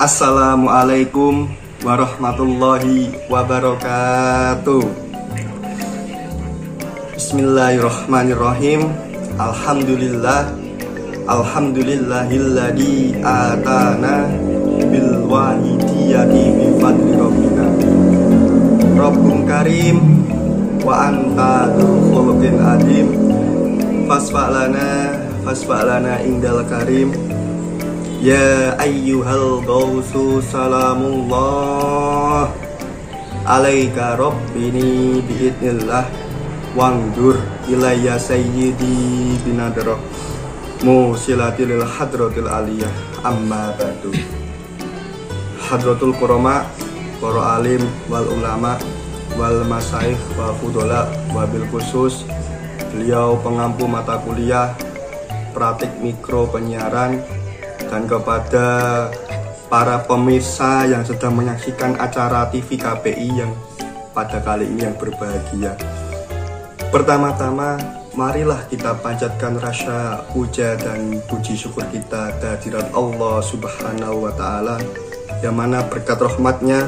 Assalamualaikum warahmatullahi wabarakatuh. Bismillahirrahmanirrahim. Alhamdulillahilladzi atana bil wahidiyati bi fadli rabbina. Rabbun karim wa anta khuluqin adim. Fasfa'lana indal karim. Ya ayyuhal gausu salamullah alaika rabbini biidnillah wangdur ilayya sayyidi binadrah musilatil hadratil aliyah amma ba'du. Hadratul kurama para alim wal ulama wal masaikh wa fudola wabil khusus beliau pengampu mata kuliah praktik mikro penyiaran, dan kepada para pemirsa yang sedang menyaksikan acara TV KPI yang pada kali ini yang berbahagia. Pertama-tama, marilah kita panjatkan rasa puja dan puji syukur kita kehadirat Allah Subhanahu wa Ta'ala, yang mana berkat rahmatnya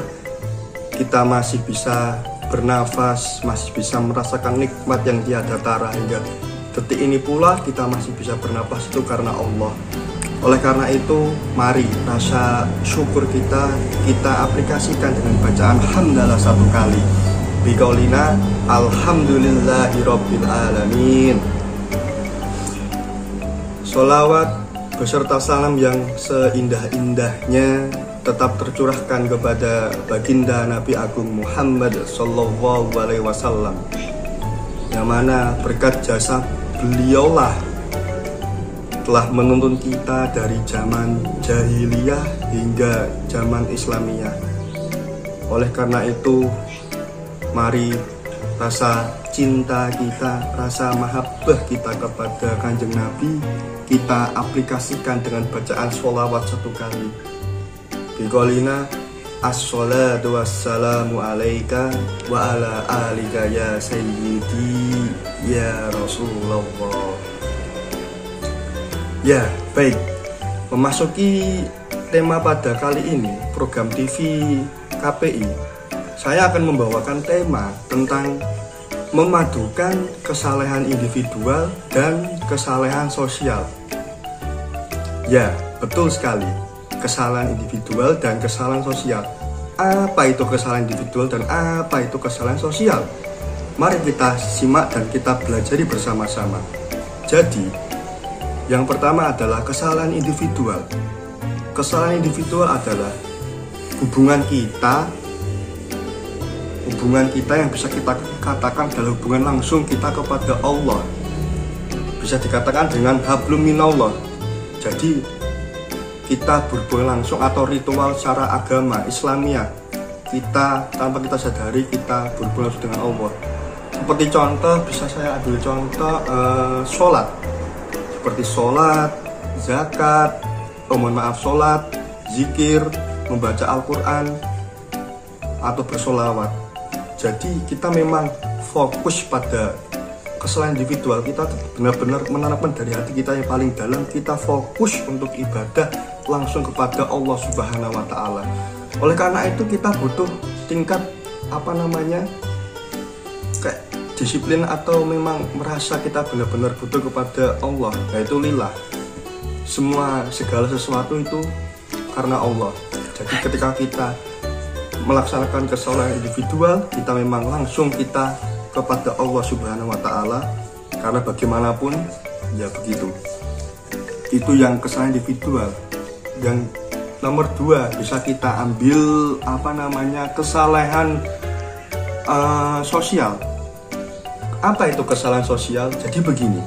kita masih bisa bernafas, masih bisa merasakan nikmat yang tiada tara hingga detik ini pula kita masih bisa bernafas itu karena Allah. Oleh karena itu, mari rasa syukur kita aplikasikan dengan bacaan hamdalah satu kali. Biqaulina alhamdulillahirabbil alamin. Sholawat beserta salam yang seindah-indahnya tetap tercurahkan kepada baginda Nabi Agung Muhammad sallallahu alaihi wasallam, yang mana berkat jasa beliaulah telah menuntun kita dari zaman jahiliyah hingga zaman Islamiyah. Oleh karena itu, mari rasa cinta kita, rasa mahabbah kita kepada Kanjeng Nabi kita aplikasikan dengan bacaan sholawat satu kali. Biqaulina as-sholatu wassalamu alaika wa ala alika ya sayyidi ya Rasulullah. Ya, baik. Memasuki tema pada kali ini, program TV KPI, saya akan membawakan tema tentang memadukan kesalehan individual dan kesalehan sosial. Ya, betul sekali. Kesalahan individual dan kesalahan sosial. Apa itu kesalahan individual dan apa itu kesalahan sosial? Mari kita simak dan kita pelajari bersama-sama. Jadi, yang pertama adalah kesalahan individual. Kesalahan individual adalah hubungan kita yang bisa kita katakan adalah hubungan langsung kita kepada Allah. Bisa dikatakan dengan hablum minallah. Jadi kita berhubungan langsung atau ritual secara agama Islamiyah. Kita tanpa kita sadari kita berhubungan langsung dengan Allah. Seperti contoh, bisa saya ambil contoh sholat. Seperti sholat, zakat, sholat, zikir, membaca Al-Quran, atau bersolawat. Jadi kita memang fokus pada kesalahan individual. Kita benar-benar menanamkan dari hati kita yang paling dalam. Kita fokus untuk ibadah langsung kepada Allah Subhanahu wa Ta'ala. Oleh karena itu kita butuh tingkat kayak disiplin atau memang merasa kita benar-benar butuh kepada Allah, yaitu lillah. Segala sesuatu itu karena Allah. Jadi ketika kita melaksanakan kesalahan individual, kita memang langsung kita kepada Allah Subhanahu wa Ta'ala, karena bagaimanapun ya begitu. Itu yang kesalahan individual. Yang nomor 2 bisa kita ambil kesalahan sosial. Apa itu kesalahan sosial? Jadi begini,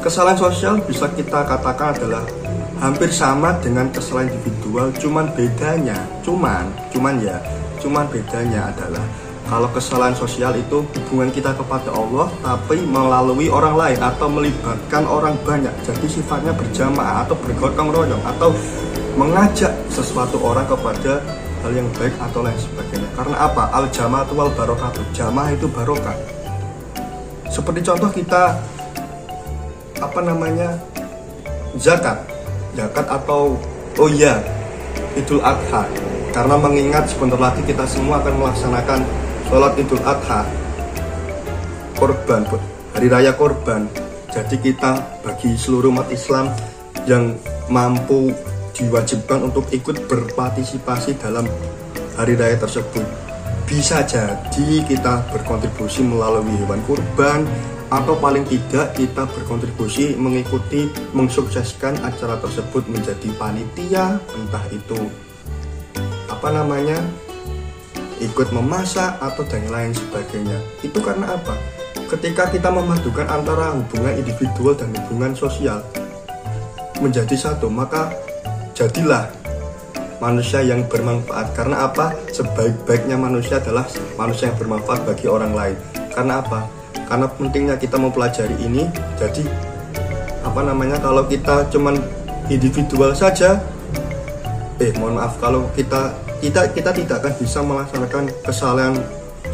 kesalahan sosial bisa kita katakan adalah hampir sama dengan kesalahan individual, cuman bedanya adalah kalau kesalahan sosial itu hubungan kita kepada Allah tapi melalui orang lain atau melibatkan orang banyak. Jadi sifatnya berjamaah atau bergotong royong atau mengajak sesuatu orang kepada hal yang baik atau lain sebagainya. Karena apa? Al jamaah wal barokatuh. Jamaah itu barokah. Seperti contoh kita zakat atau Idul Adha, karena mengingat sebentar lagi kita semua akan melaksanakan sholat Idul Adha, korban, hari raya korban. Jadi kita bagi seluruh umat Islam yang mampu diwajibkan untuk ikut berpartisipasi dalam hari raya tersebut. Bisa jadi kita berkontribusi melalui hewan kurban, atau paling tidak kita berkontribusi mengikuti mensukseskan acara tersebut menjadi panitia, entah itu ikut memasak atau dan lain sebagainya. Itu karena apa? Ketika kita memadukan antara hubungan individual dan hubungan sosial menjadi satu, maka jadilah manusia yang bermanfaat. Karena apa? Sebaik-baiknya manusia adalah manusia yang bermanfaat bagi orang lain. Karena apa? Karena pentingnya kita mempelajari ini. Jadi kalau kita cuman individual saja, kalau kita tidak akan bisa melaksanakan kesalahan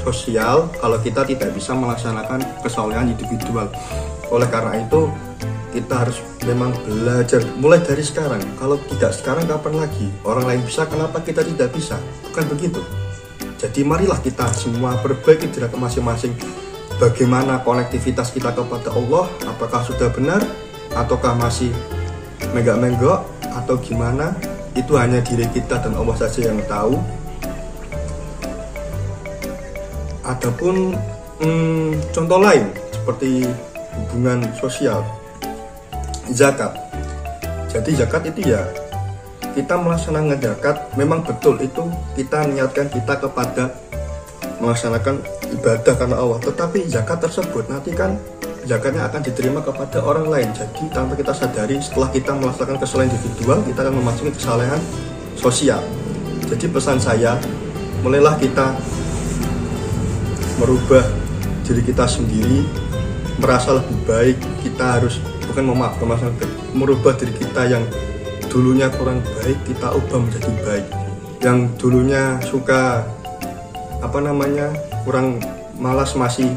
sosial kalau kita tidak bisa melaksanakan kesalahan individual. Oleh karena itu kita harus memang belajar mulai dari sekarang. Kalau tidak sekarang kapan lagi? Orang lain bisa, kenapa kita tidak bisa? Bukan begitu. Jadi marilah kita semua perbaiki diri masing-masing. Bagaimana konektivitas kita kepada Allah? Apakah sudah benar? Ataukah masih menggak-menggok? Atau gimana? Itu hanya diri kita dan Allah saja yang tahu. Adapun contoh lain seperti hubungan sosial, zakat. Jadi zakat itu ya kita melaksanakan zakat, memang betul itu kita niatkan kita kepada melaksanakan ibadah karena Allah. Tetapi zakat tersebut nanti kan zakatnya akan diterima kepada orang lain. Jadi tanpa kita sadari, setelah kita melaksanakan kesalahan individual, kita akan memasuki kesalahan sosial. Jadi pesan saya, mulailah kita merubah diri kita sendiri, merasa lebih baik. Kita harus merubah diri kita yang dulunya kurang baik, kita ubah menjadi baik. Yang dulunya suka kurang malas, masih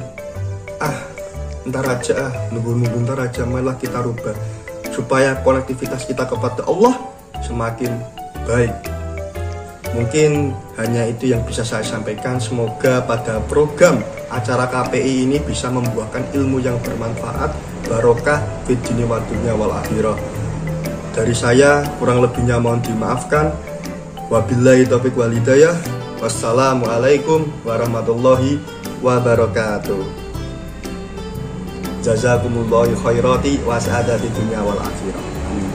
ntar aja, nunggu ntar aja, malah kita rubah supaya konektivitas kita kepada Allah semakin baik. Mungkin hanya itu yang bisa saya sampaikan. Semoga pada program acara KPI ini bisa membuahkan ilmu yang bermanfaat, barokah fid dunya wa dunya wal akhirah. Dari saya kurang lebihnya mohon dimaafkan. Wabillahi taufiq wal hidayah. Wassalamualaikum warahmatullahi wabarakatuh. Jazakumullahu khairati wa sa'adati dunya wal akhirah. Amin.